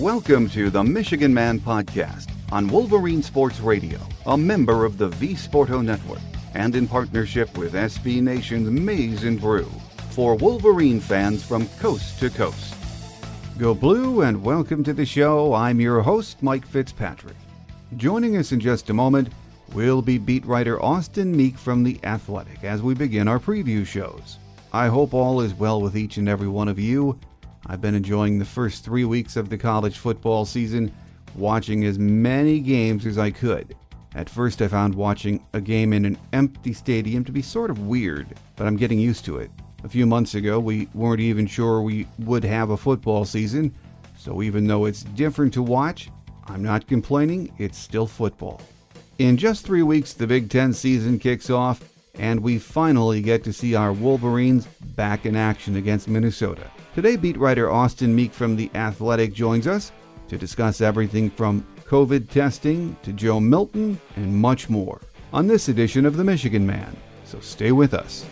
Welcome to the Michigan Man Podcast on Wolverine Sports Radio, a member of the V-Sporto Network, and in partnership with SB Nation's Maize and Brew, for Wolverine fans from coast to coast. Go Blue and welcome to the show. I'm your host, Mike Fitzpatrick. Joining us in just a moment will be beat writer Austin Meek from The Athletic as we begin our preview shows. I hope all is well with each and every one of you. I've been enjoying the first 3 weeks of the college football season, watching as many games as I could. At first I found watching a game in an empty stadium to be sort of weird, but I'm getting used to it. A few months ago, we weren't even sure we would have a football season, so even though it's different to watch, I'm not complaining, it's still football. In just 3 weeks, the Big Ten season kicks off, and we finally get to see our Wolverines back in action against Minnesota. Today, beat writer Austin Meek from The Athletic joins us to discuss everything from COVID testing to Joe Milton and much more on this edition of The Michigan Man. So stay with us.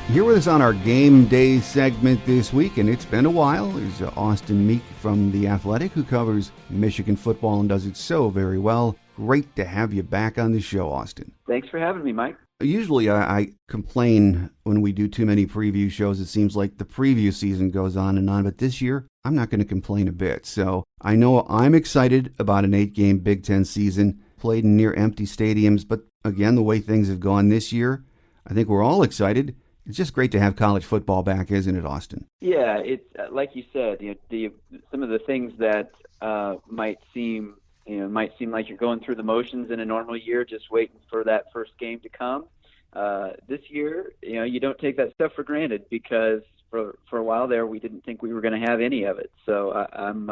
Here with us on our Game Day segment this week, and it's been a while, is Austin Meek from The Athletic, who covers Michigan football and does it so very well. Great to have you back on the show, Austin. Thanks for having me, Mike. Usually I complain when we do too many preview shows. It seems like the preview season goes on and on, but this year I'm not going to complain a bit. So I know I'm excited about an 8-game Big Ten season played in near empty stadiums, but again, the way things have gone this year, I think we're all excited. It's just great to have college football back, isn't it, Austin? Yeah, it's like you said. Some of the things that might seem like you're going through the motions in a normal year, just waiting for that first game to come. This year, you don't take that stuff for granted because for a while there, we didn't think we were going to have any of it. So I'm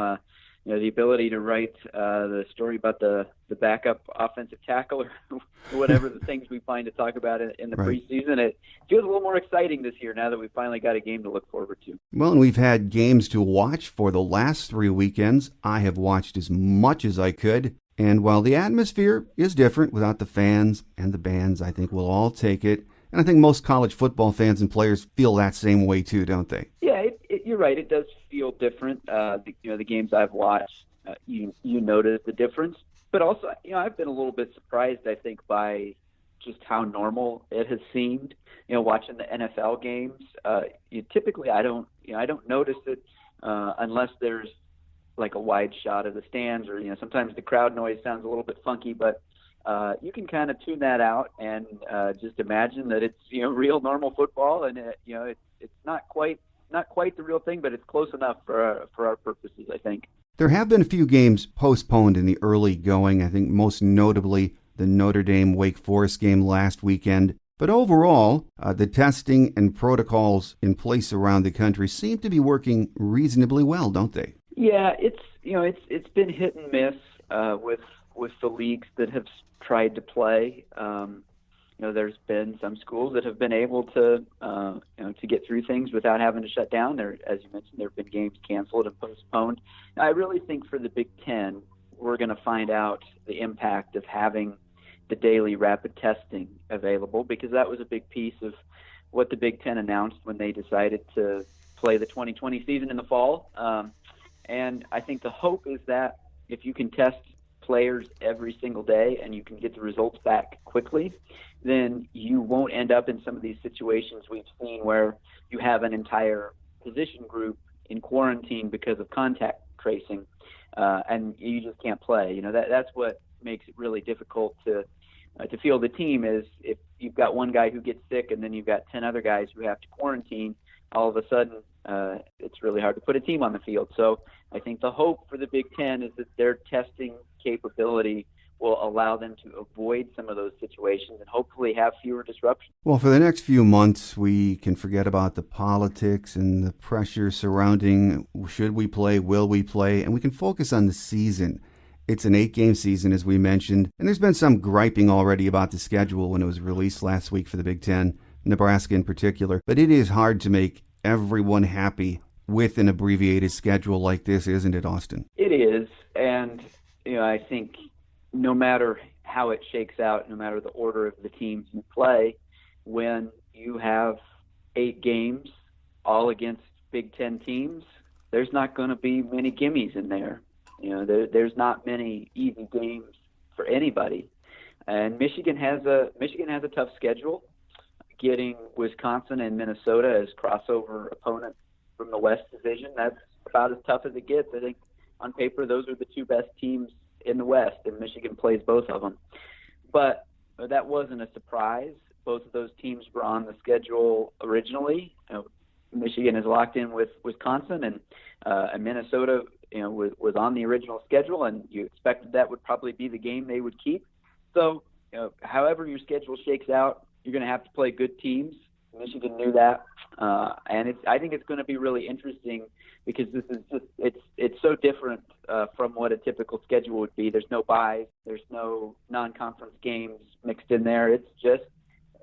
the ability to write the story about the backup offensive tackle or whatever the things we find to talk about in the preseason, it feels a little more exciting this year now that we finally got a game to look forward to. Well, and we've had games to watch for the last 3 weekends. I have watched as much as I could, and while the atmosphere is different without the fans and the bands, I think we'll all take it. And I think most college football fans and players feel that same way too, don't they? Yeah, you're right. It does feel different. The games I've watched, you notice the difference. But also, I've been a little bit surprised, I think, by just how normal it has seemed. Watching the NFL games, typically I don't notice it unless there's like a wide shot of the stands, or sometimes the crowd noise sounds a little bit funky, but you can kind of tune that out and just imagine that it's real normal football, and it's not quite the real thing, but it's close enough for our purposes, I think. There have been a few games postponed in the early going. I think most notably the Notre Dame-Wake Forest game last weekend. But overall, the testing and protocols in place around the country seem to be working reasonably well, don't they? Yeah, it's been hit and miss with the leagues that have tried to play. There's been some schools that have been able to get through things without having to shut down. As you mentioned, there have been games canceled and postponed. I really think for the Big Ten, we're going to find out the impact of having the daily rapid testing available, because that was a big piece of what the Big Ten announced when they decided to play the 2020 season in the fall. And I think the hope is that if you can test players every single day and you can get the results back quickly, then you won't end up in some of these situations we've seen where you have an entire position group in quarantine because of contact tracing, and you just can't play. That's what makes it really difficult to field the team, is if you've got one guy who gets sick and then you've got 10 other guys who have to quarantine, all of a sudden it's really hard to put a team on the field. So I think the hope for the Big Ten is that their testing capability will allow them to avoid some of those situations and hopefully have fewer disruptions. Well, for the next few months, we can forget about the politics and the pressure surrounding should we play, will we play, and we can focus on the season. It's an 8-game season, as we mentioned, and there's been some griping already about the schedule when it was released last week for the Big Ten, Nebraska in particular. But it is hard to make everyone happy with an abbreviated schedule like this, isn't it, Austin? It is, and I think no matter how it shakes out, no matter the order of the teams you play, when you have 8 games all against Big Ten teams. There's not going to be many gimmies in there. There's not many easy games for anybody. And Michigan has a tough schedule. Getting Wisconsin and Minnesota as crossover opponents from the West Division, that's about as tough as it gets. I think on paper those are the 2 best teams in the West, and Michigan plays both of them. But that wasn't a surprise. Both of those teams were on the schedule originally. Michigan is locked in with Wisconsin, and Minnesota, was on the original schedule, and you expected that would probably be the game they would keep. So, however your schedule shakes out, you're going to have to play good teams. Michigan knew that, and I think it's going to be really interesting because this is it's so different from what a typical schedule would be. There's no byes, there's no non-conference games mixed in there. It's just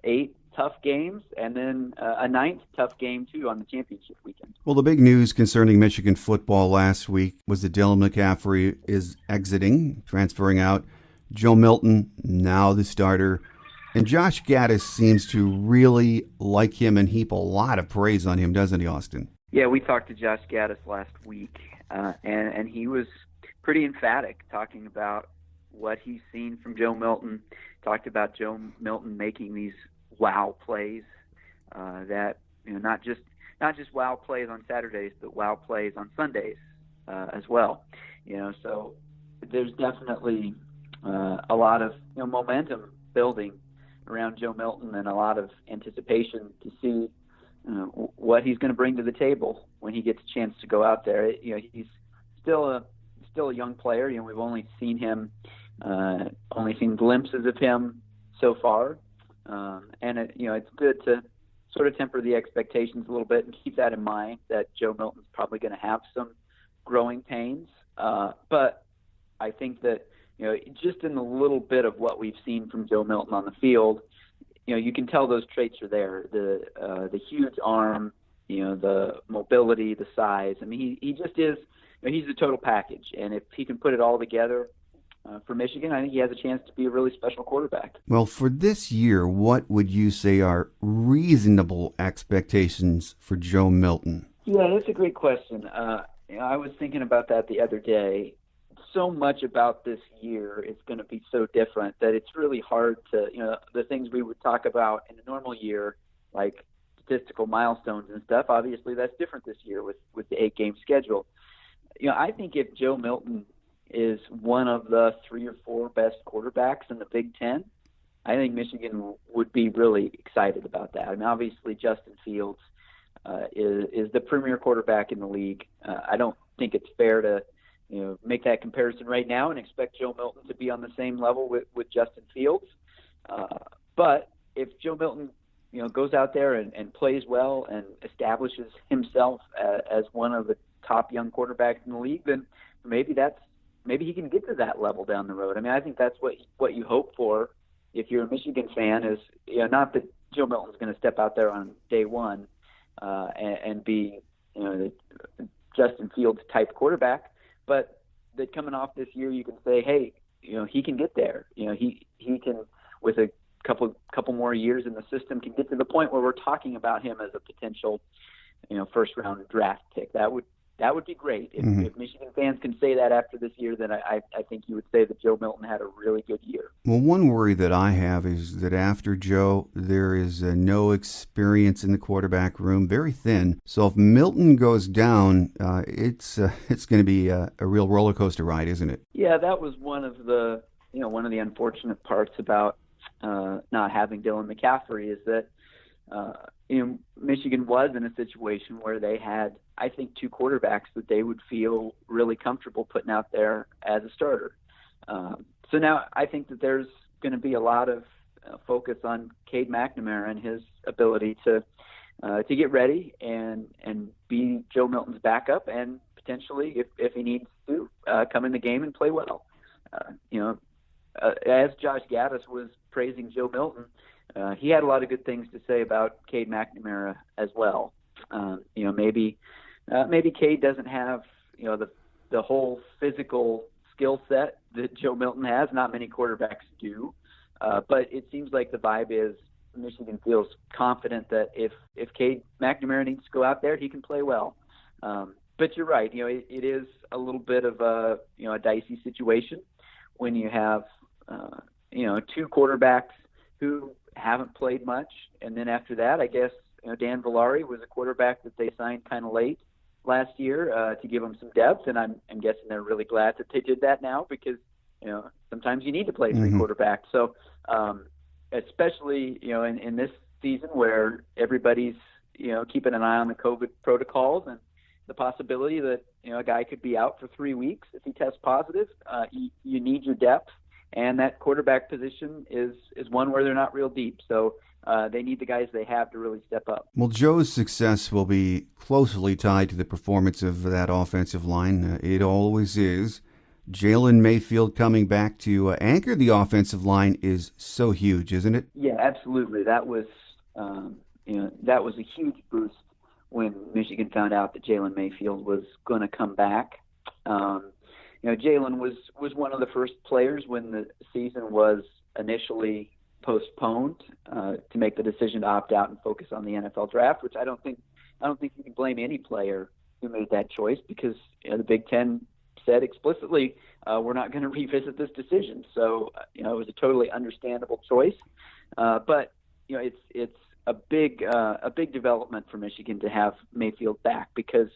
8 tough games, and then a 9th tough game too on the championship weekend. Well, the big news concerning Michigan football last week was that Dylan McCaffrey is exiting, transferring out. Joe Milton, now the starter. And Josh Gaddis seems to really like him and heap a lot of praise on him, doesn't he, Austin? Yeah, we talked to Josh Gaddis last week, and he was pretty emphatic, talking about what he's seen from Joe Milton, talked about Joe Milton making these wow plays that, not just wow plays on Saturdays, but wow plays on Sundays as well. So there's definitely a lot of momentum building around Joe Milton, and a lot of anticipation to see what he's going to bring to the table when he gets a chance to go out there. He's still a young player. We've only seen glimpses of him so far, and it's good to sort of temper the expectations a little bit and keep that in mind, that Joe Milton's probably going to have some growing pains, but I think that just in the little bit of what we've seen from Joe Milton on the field, you can tell those traits are there. The huge arm, the mobility, the size. I mean, he just is. He's a total package, and if he can put it all together for Michigan, I think he has a chance to be a really special quarterback. Well, for this year, what would you say are reasonable expectations for Joe Milton? Yeah, that's a great question. I was thinking about that the other day. So much about this year is going to be so different that it's really hard to, the things we would talk about in a normal year, like statistical milestones and stuff, obviously that's different this year with the 8-game schedule. I think if Joe Milton is one of the 3 or 4 best quarterbacks in the Big Ten, I think Michigan would be really excited about that. I mean, obviously Justin Fields is the premier quarterback in the league. I don't think it's fair to make that comparison right now and expect Joe Milton to be on the same level with Justin Fields. But if Joe Milton, goes out there and plays well and establishes himself as one of the top young quarterbacks in the league, then maybe he can get to that level down the road. I mean, I think that's what you hope for if you're a Michigan fan, is not that Joe Milton's going to step out there on day one and be the Justin Fields type quarterback, but that coming off this year, you can say, hey, he can get there. He can, with a couple more years in the system, can get to the point where we're talking about him as a potential, first round draft pick. That would be great. If Michigan fans can say that after this year, then I think you would say that Joe Milton had a really good year. Well, one worry that I have is that after Joe, there is no experience in the quarterback room, very thin. So if Milton goes down, it's going to be a real roller coaster ride, isn't it? Yeah, that was one of the unfortunate parts about not having Dylan McCaffrey, is that Michigan was in a situation where they had, I think, 2 quarterbacks that they would feel really comfortable putting out there as a starter. So now I think that there's going to be a lot of focus on Cade McNamara and his ability to get ready and be Joe Milton's backup, and potentially, if he needs to, come in the game and play well. As Josh Gaddis was praising Joe Milton, he had a lot of good things to say about Cade McNamara as well. Maybe Cade doesn't have the whole physical skill set that Joe Milton has. Not many quarterbacks do. But it seems like the vibe is Michigan feels confident that if Cade McNamara needs to go out there, he can play well. But you're right. It is a little bit of a dicey situation when you have two quarterbacks who haven't played much, and then after that, I guess Dan Villari was a quarterback that they signed kind of late last year to give them some depth, and I'm guessing they're really glad that they did that now because sometimes you need to play three quarterbacks. So especially in this season where everybody's keeping an eye on the COVID protocols and the possibility that a guy could be out for 3 weeks if he tests positive, you need your depth. And that quarterback position is one where they're not real deep. So they need the guys they have to really step up. Well, Joe's success will be closely tied to the performance of that offensive line. It always is. Jalen Mayfield coming back to anchor the offensive line is so huge, isn't it? Yeah, absolutely. That was that was a huge boost when Michigan found out that Jalen Mayfield was going to come back. Jalen was one of the first players when the season was initially postponed to make the decision to opt out and focus on the NFL draft, which I don't think you can blame any player who made that choice because the Big Ten said explicitly we're not going to revisit this decision. So it was a totally understandable choice, but it's a big development for Michigan to have Mayfield back because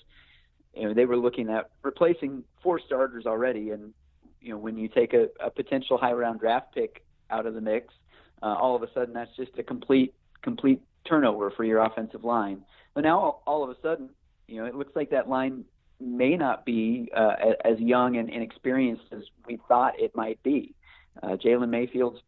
they were looking at replacing 4 starters already, and when you take a potential high round draft pick out of the mix, all of a sudden that's just a complete turnover for your offensive line. But now all of a sudden, it looks like that line may not be as young and inexperienced as we thought it might be. Jalen Mayfield's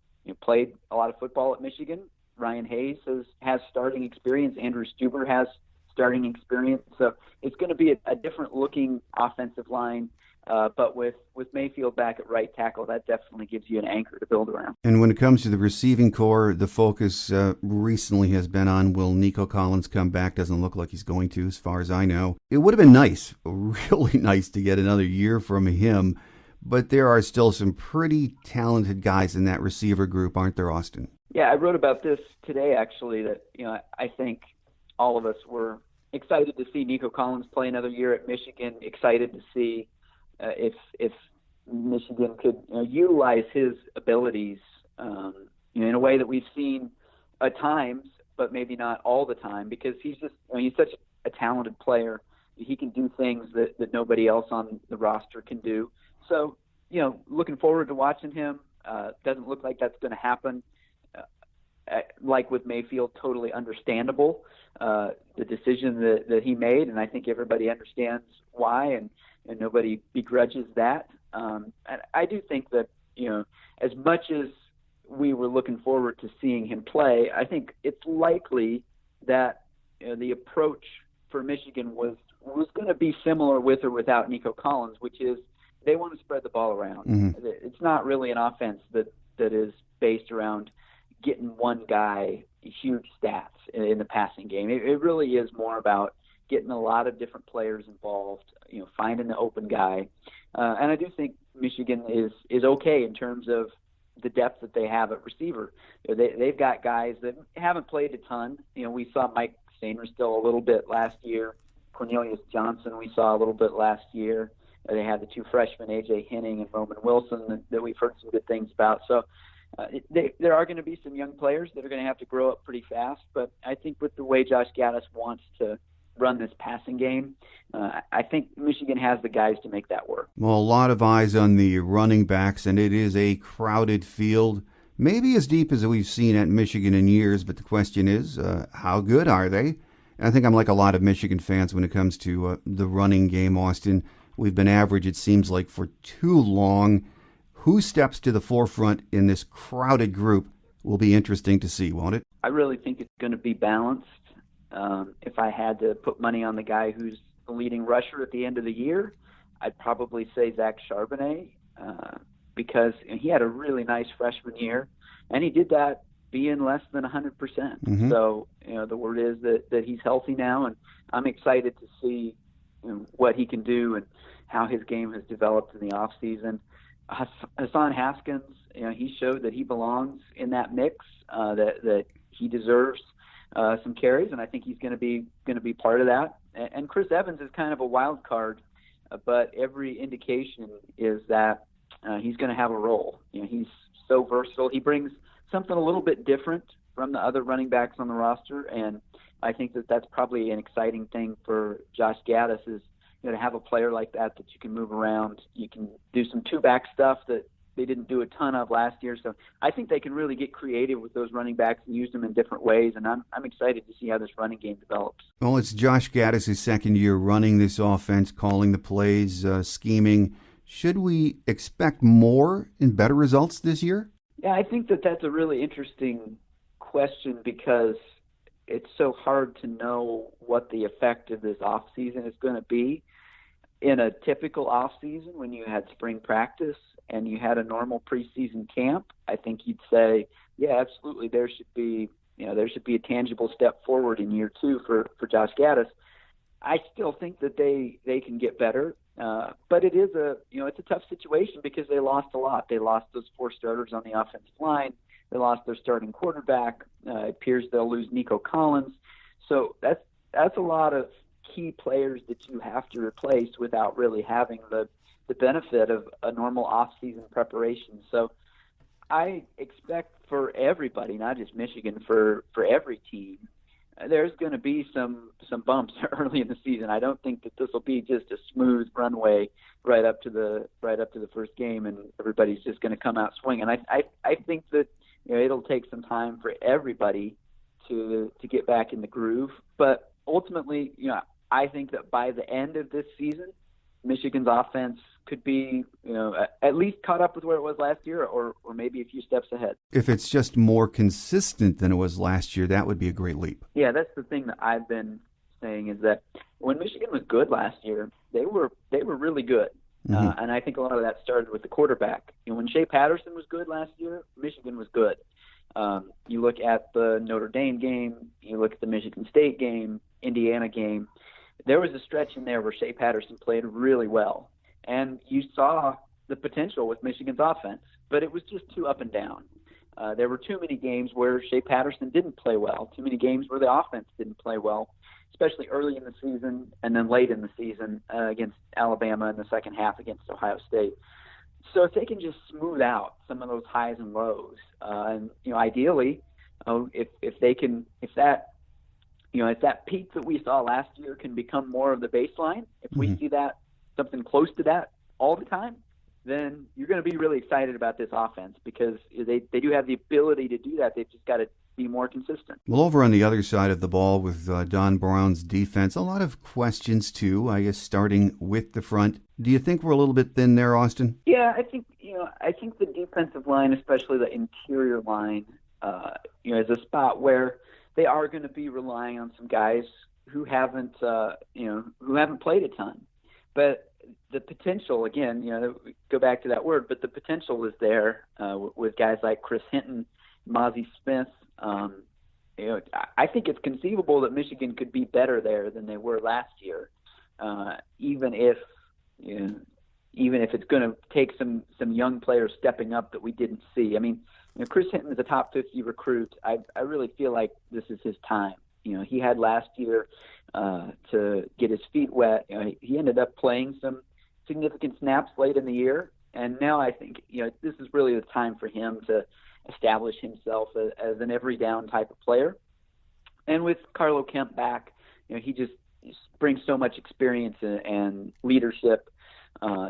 played a lot of football at Michigan. Ryan Hayes has starting experience. Andrew Stuber has starting experience. So it's going to be a different looking offensive line. But with Mayfield back at right tackle, that definitely gives you an anchor to build around. And when it comes to the receiving core, the focus recently has been on will Nico Collins come back? Doesn't look like he's going to, as far as I know. It would have been nice, really nice, to get another year from him. But there are still some pretty talented guys in that receiver group, aren't there, Austin? Yeah, I wrote about this today, actually, that I think all of us were excited to see Nico Collins play another year at Michigan, excited to see if Michigan could utilize his abilities in a way that we've seen at times, but maybe not all the time, because he's such a talented player. He can do things that nobody else on the roster can do. So, looking forward to watching him. Doesn't look like that's going to happen. Like with Mayfield, totally understandable, the decision that he made, and I think everybody understands why, and nobody begrudges that. And I do think that, as much as we were looking forward to seeing him play, I think it's likely that the approach for Michigan was going to be similar with or without Nico Collins, which is they want to spread the ball around. Mm-hmm. It's not really an offense that is based around getting one guy huge stats in the passing game. It really is more about getting a lot of different players involved, finding the open guy. And I do think Michigan is okay in terms of the depth that they have at receiver. They've got guys that haven't played a ton. We saw Mike Stainer still a little bit last year. Cornelius Johnson we saw a little bit last year. They had the 2 freshmen, A.J. Henning and Roman Wilson, that we've heard some good things about. So there are going to be some young players that are going to have to grow up pretty fast. But I think with the way Josh Gaddis wants to run this passing game, I think Michigan has the guys to make that work. Well, a lot of eyes on the running backs, and it is a crowded field, maybe as deep as we've seen at Michigan in years, but the question is, how good are they? And I think I'm like a lot of Michigan fans when it comes to the running game, Austin. We've been average, it seems like, for too long. Who steps to the forefront in this crowded group will be interesting to see, won't it? I really think it's going to be balanced. If I had to put money on the guy who's the leading rusher at the end of the year, I'd probably say Zach Charbonnet, because he had a really nice freshman year, and he did that being less than 100%. Mm-hmm. So, the word is that he's healthy now, and I'm excited to see what he can do and how his game has developed in the offseason. Hassan Haskins, he showed that he belongs in that mix, that he deserves some carries, and I think he's going to be part of that. And Chris Evans is kind of a wild card, but every indication is that he's going to have a role. He's so versatile. He brings something a little bit different from the other running backs on the roster, and I think that that's probably an exciting thing for Josh Gaddis is to have a player like that you can move around. You can do some two-back stuff that they didn't do a ton of last year. So I think they can really get creative with those running backs and use them in different ways, and I'm excited to see how this running game develops. Well, it's Josh Gaddis' second year running this offense, calling the plays, scheming. Should we expect more and better results this year? Yeah, I think that that's a really interesting question because it's so hard to know what the effect of this offseason is going to be. In a typical offseason, when you had spring practice and you had a normal preseason camp, I think you'd say, yeah, absolutely, there should be a tangible step forward in year two for Josh Gaddis. I still think that they can get better, but it is it's a tough situation because they lost a lot. They lost those 4 starters on the offensive line. They lost their starting quarterback. It appears they'll lose Nico Collins. So that's a lot of key players that you have to replace without really having the benefit of a normal off-season preparation. So I expect for everybody, not just Michigan, for every team, there's going to be some bumps early in the season. I don't think that this will be just a smooth runway right up to the first game and everybody's just going to come out swinging. I think that it'll take some time for everybody to get back in the groove, but ultimately, I think that by the end of this season, Michigan's offense could be, at least caught up with where it was last year or maybe a few steps ahead. If it's just more consistent than it was last year, that would be a great leap. Yeah, that's the thing that I've been saying is that when Michigan was good last year, they were really good. Mm-hmm. And I think a lot of that started with the quarterback. When Shea Patterson was good last year, Michigan was good. You look at the Notre Dame game, you look at the Michigan State game, Indiana game, there was a stretch in there where Shea Patterson played really well. And you saw the potential with Michigan's offense, but it was just too up and down. There were too many games where Shea Patterson didn't play well, too many games where the offense didn't play well, especially early in the season and then late in the season against Alabama in the second half against Ohio State. So if they can just smooth out some of those highs and lows, and ideally, if that peak that we saw last year can become more of the baseline, if we see that something close to that all the time, then you're going to be really excited about this offense because they do have the ability to do that. They've just got to be more consistent. Well, over on the other side of the ball with Don Brown's defense, a lot of questions too, I guess, starting with the front. Do you think we're a little bit thin there, Austin? Yeah, I think the defensive line, especially the interior line, is a spot where they are going to be relying on some guys who haven't played a ton. But the potential, again, go back to that word, but the potential is there with guys like Chris Hinton, Mozzie Smith. I think it's conceivable that Michigan could be better there than they were last year, even if it's going to take some young players stepping up that we didn't see. I mean, Chris Hinton is a top 50 recruit. I really feel like this is his time. He had last year to get his feet wet. He ended up playing some significant snaps late in the year, and now I think this is really the time for him to establish himself as an every down type of player. And with Carlo Kemp back, he just brings so much experience and leadership.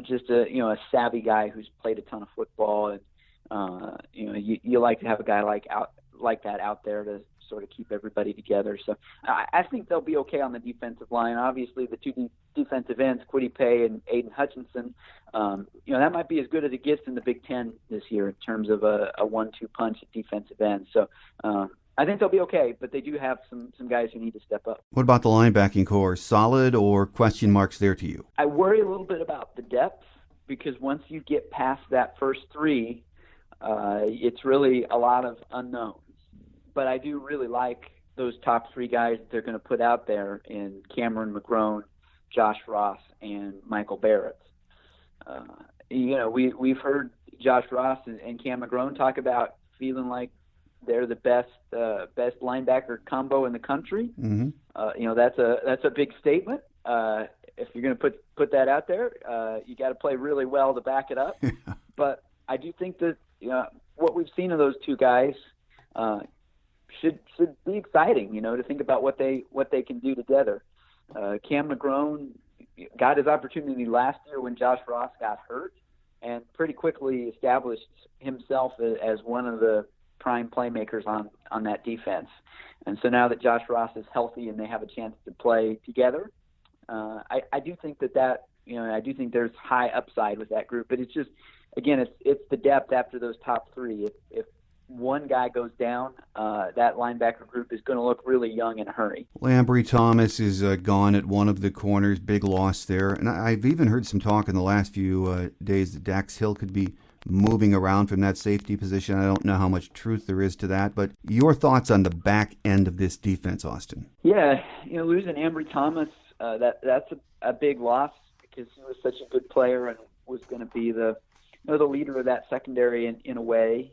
Just a savvy guy who's played a ton of football, and you like to have a guy like that out there to sort of keep everybody together. So I think they'll be okay on the defensive line. Obviously, the two defensive ends, Kwity Paye and Aiden Hutchinson, that might be as good as it gets in the Big Ten this year in terms of a 1-2 punch at defensive end. So I think they'll be okay, but they do have some guys who need to step up. What about the linebacking core? Solid or question marks there to you? I worry a little bit about the depth because once you get past that first 3, it's really a lot of unknowns. But I do really like those top 3 guys that they're going to put out there in Cameron McGrone, Josh Ross, and Michael Barrett. we've heard Josh Ross and Cam McGrone talk about feeling like they're the best linebacker combo in the country. Mm-hmm. That's a big statement. If you're going to put that out there, you got to play really well to back it up. But I do think that what we've seen of those two guys should be exciting. To think about what they can do together. Cam McGrone got his opportunity last year when Josh Ross got hurt, and pretty quickly established himself as one of the prime playmakers on that defense. And so now that Josh Ross is healthy and they have a chance to play together, I do think that I do think there's high upside with that group. But it's just, again, it's the depth after those top three. If one guy goes down, that linebacker group is going to look really young in a hurry. Ambry Thomas is gone at one of the corners, big loss there. And I've even heard some talk in the last few days that Dax Hill could be moving around from that safety position. I don't know how much truth there is to that, but your thoughts on the back end of this defense, Austin? Yeah, losing Ambry Thomas, that's a big loss because he was such a good player and was going to be the leader of that secondary in a way.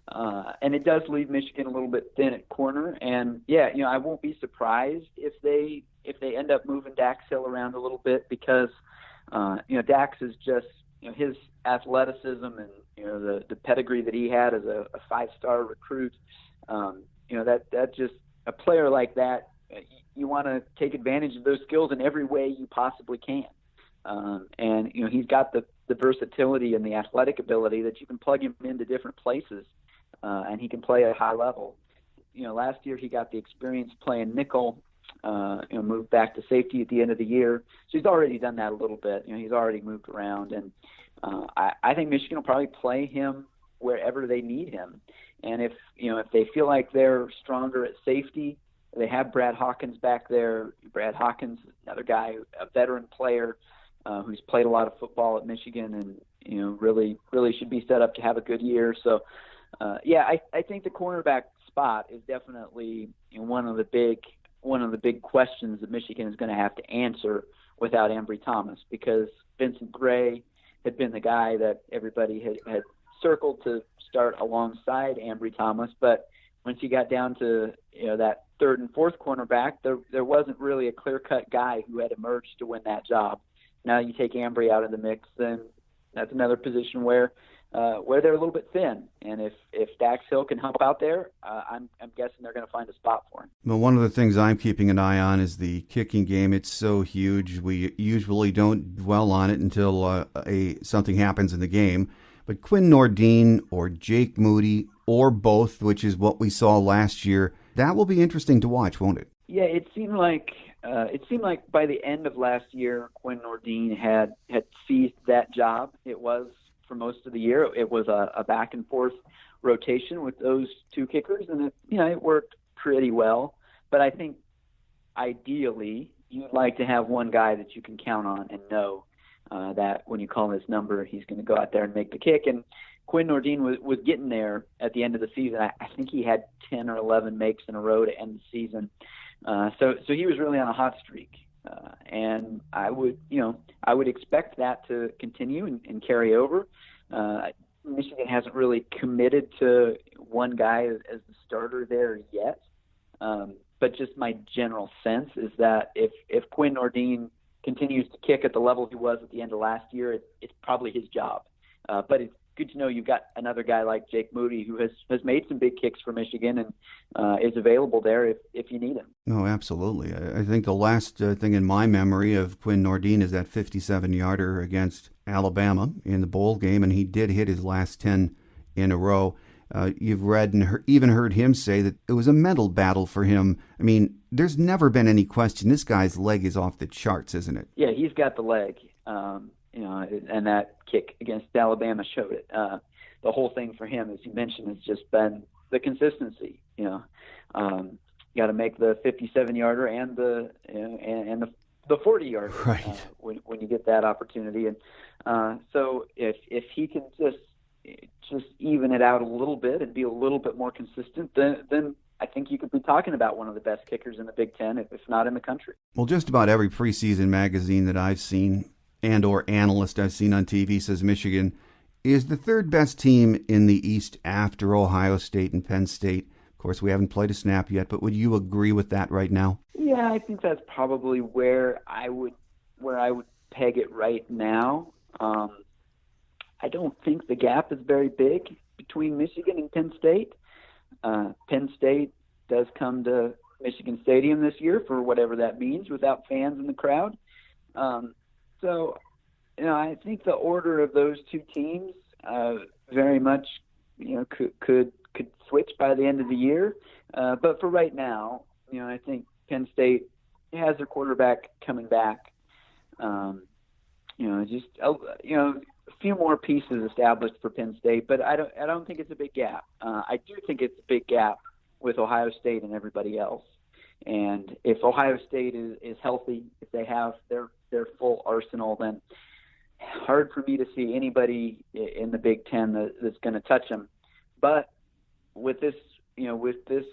And it does leave Michigan a little bit thin at corner. And I won't be surprised if they end up moving Dax Hill around a little bit because Dax is just his athleticism and the pedigree that he had as a 5-star recruit. That just a player like that, you want to take advantage of those skills in every way you possibly can. And he's got the versatility and the athletic ability that you can plug him into different places. And he can play at a high level. Last year he got the experience playing nickel, moved back to safety at the end of the year. So he's already done that a little bit. He's already moved around. And I think Michigan will probably play him wherever they need him. And if they feel like they're stronger at safety, they have Brad Hawkins back there. Brad Hawkins, another guy, a veteran player who's played a lot of football at Michigan and, really should be set up to have a good year. So, I think the cornerback spot is definitely one of the big questions that Michigan is going to have to answer without Ambry Thomas, because Vincent Gray had been the guy that everybody had circled to start alongside Ambry Thomas, but once you got down to that third and fourth cornerback, there wasn't really a clear-cut guy who had emerged to win that job. Now you take Ambry out of the mix, then that's another position where they're a little bit thin. And if Dax Hill can help out there, I'm guessing they're going to find a spot for him. Well, one of the things I'm keeping an eye on is the kicking game. It's so huge. We usually don't dwell on it until something happens in the game. But Quinn Nordine or Jake Moody or both, which is what we saw last year, that will be interesting to watch, won't it? Yeah, it seemed like by the end of last year, Quinn Nordine had seized that job. It was, for most of the year, it was a back and forth rotation with those two kickers, and it worked pretty well. But I think ideally you'd like to have one guy that you can count on and know that when you call his number, he's going to go out there and make the kick. And Quinn Nordine was getting there at the end of the season. I think he had 10 or 11 makes in a row to end the season. So he was really on a hot streak. And I would expect that to continue and carry over. Michigan hasn't really committed to one guy as the starter there yet. But just my general sense is that if Quinn Nordine continues to kick at the level he was at the end of last year, it's probably his job. But it's good to know you've got another guy like Jake Moody who has made some big kicks for Michigan and is available there if you need him. No, absolutely. I think the last thing in my memory of Quinn Nordine is that 57-yarder against Alabama in the bowl game, and he did hit his last 10 in a row. You've read and even heard him say that it was a mental battle for him. I mean, there's never been any question. This guy's leg is off the charts, isn't it? Yeah, he's got the leg. And that kick against Alabama showed it. The whole thing for him, as you mentioned, has just been the consistency. You got to make the 57-yarder and the 40-yarder right. When you get that opportunity. And so if he can just even it out a little bit and be a little bit more consistent, then I think you could be talking about one of the best kickers in the Big Ten, if not in the country. Well, just about every preseason magazine that I've seen and or analyst I've seen on TV says Michigan is the third best team in the East after Ohio State and Penn State. Of course, we haven't played a snap yet, but would you agree with that right now? Yeah, I think that's probably where I would peg it right now. I don't think the gap is very big between Michigan and Penn State. Penn State does come to Michigan Stadium this year for whatever that means, without fans in the crowd. So, I think the order of those two teams very much, could switch by the end of the year. But for right now, I think Penn State has their quarterback coming back. A few more pieces established for Penn State, but I don't think it's a big gap. I do think it's a big gap with Ohio State and everybody else. And if Ohio State is healthy, if they have their full arsenal, then hard for me to see anybody in the Big Ten that's going to touch them. But with this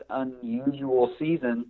unusual season,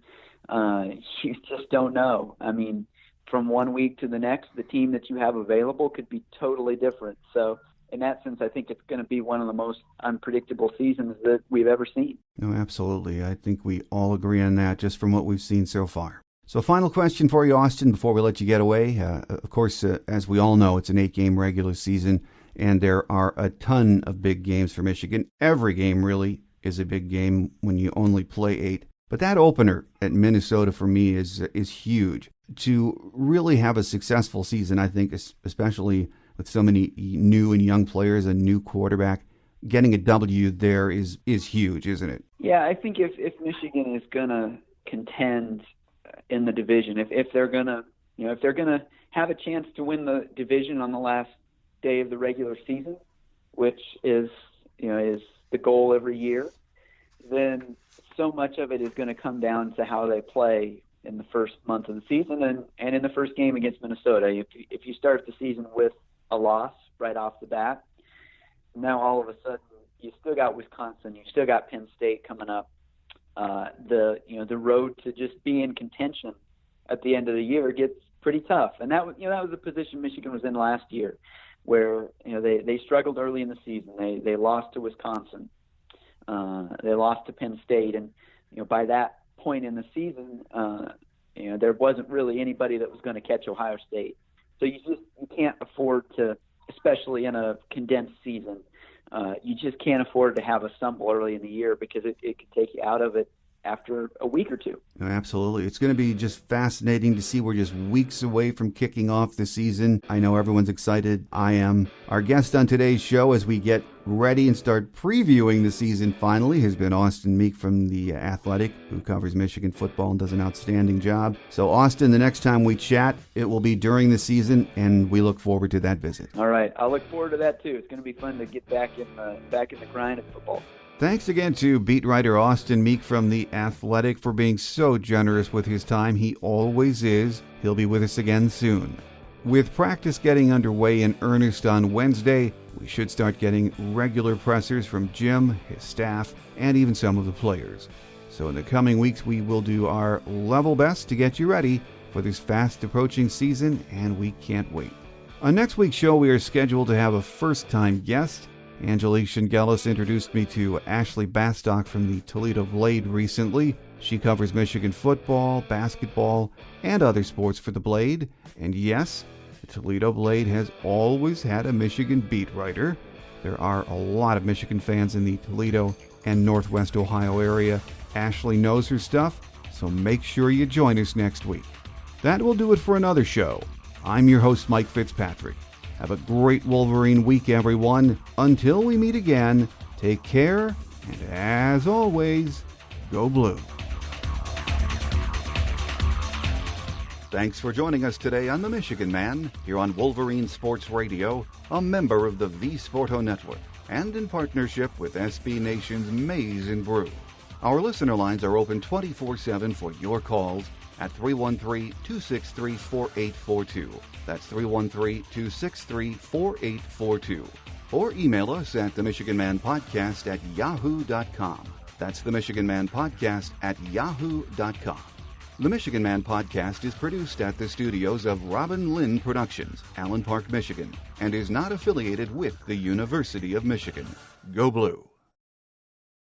you just don't know. I mean, from one week to the next, the team that you have available could be totally different. So in that sense, I think it's going to be one of the most unpredictable seasons that we've ever seen. No, absolutely. I think we all agree on that just from what we've seen so far. So final question for you, Austin, before we let you get away. Of course, as we all know, it's an 8-game regular season, and there are a ton of big games for Michigan. Every game really is a big game when you only play 8. But that opener at Minnesota for me is huge. To really have a successful season, I think, especially with so many new and young players, a new quarterback, getting a W there is huge, isn't it? Yeah, I think if Michigan is going to contend in the division, if they're going to have a chance to win the division on the last day of the regular season, which is the goal every year, then so much of it is going to come down to how they play in the first month of the season and in the first game against Minnesota. If you start the season with a loss right off the bat, now all of a sudden you still got Wisconsin, you still got Penn State coming up. The road to just be in contention at the end of the year gets pretty tough, and that was the position Michigan was in last year, where they struggled early in the season. They lost to Wisconsin. They lost to Penn State, and by that point in the season, there wasn't really anybody that was going to catch Ohio State. So you can't afford to, especially in a condensed season, you just can't afford to have a stumble early in the year, because it could take you out of it after a week or two. Absolutely. It's going to be just fascinating to see. We're just weeks away from kicking off the season. I know everyone's excited. I am. Our guest on today's show, as we get ready and start previewing the season finally, has been Austin Meek from The Athletic, who covers Michigan football and does an outstanding job. So, Austin, the next time we chat, it will be during the season, and we look forward to that visit. All right. I'll look forward to that, too. It's going to be fun to get back in the grind of football. Thanks again to beat writer Austin Meek from The Athletic for being so generous with his time. He always is. He'll be with us again soon. With practice getting underway in earnest on Wednesday, we should start getting regular pressers from Jim, his staff, and even some of the players. So in the coming weeks, we will do our level best to get you ready for this fast approaching season, and we can't wait. On next week's show, we are scheduled to have a first-time guest. Angelique Shingelis introduced me to Ashley Bastock from the Toledo Blade recently. She covers Michigan football, basketball, and other sports for the Blade. And yes, the Toledo Blade has always had a Michigan beat writer. There are a lot of Michigan fans in the Toledo and Northwest Ohio area. Ashley knows her stuff, so make sure you join us next week. That will do it for another show. I'm your host, Mike Fitzpatrick. Have a great Wolverine week, everyone. Until we meet again, take care, and as always, go blue. Thanks for joining us today on The Michigan Man, here on Wolverine Sports Radio, a member of the V Sporto Network, and in partnership with SB Nation's Maize and Brew. Our listener lines are open 24/7 for your calls at 313-263-4842. That's 313-263-4842. Or email us at themichiganmanpodcast@yahoo.com. That's themichiganmanpodcast@yahoo.com. The Michigan Man podcast is produced at the studios of Robin Lynn Productions, Allen Park, Michigan, and is not affiliated with the University of Michigan. Go Blue!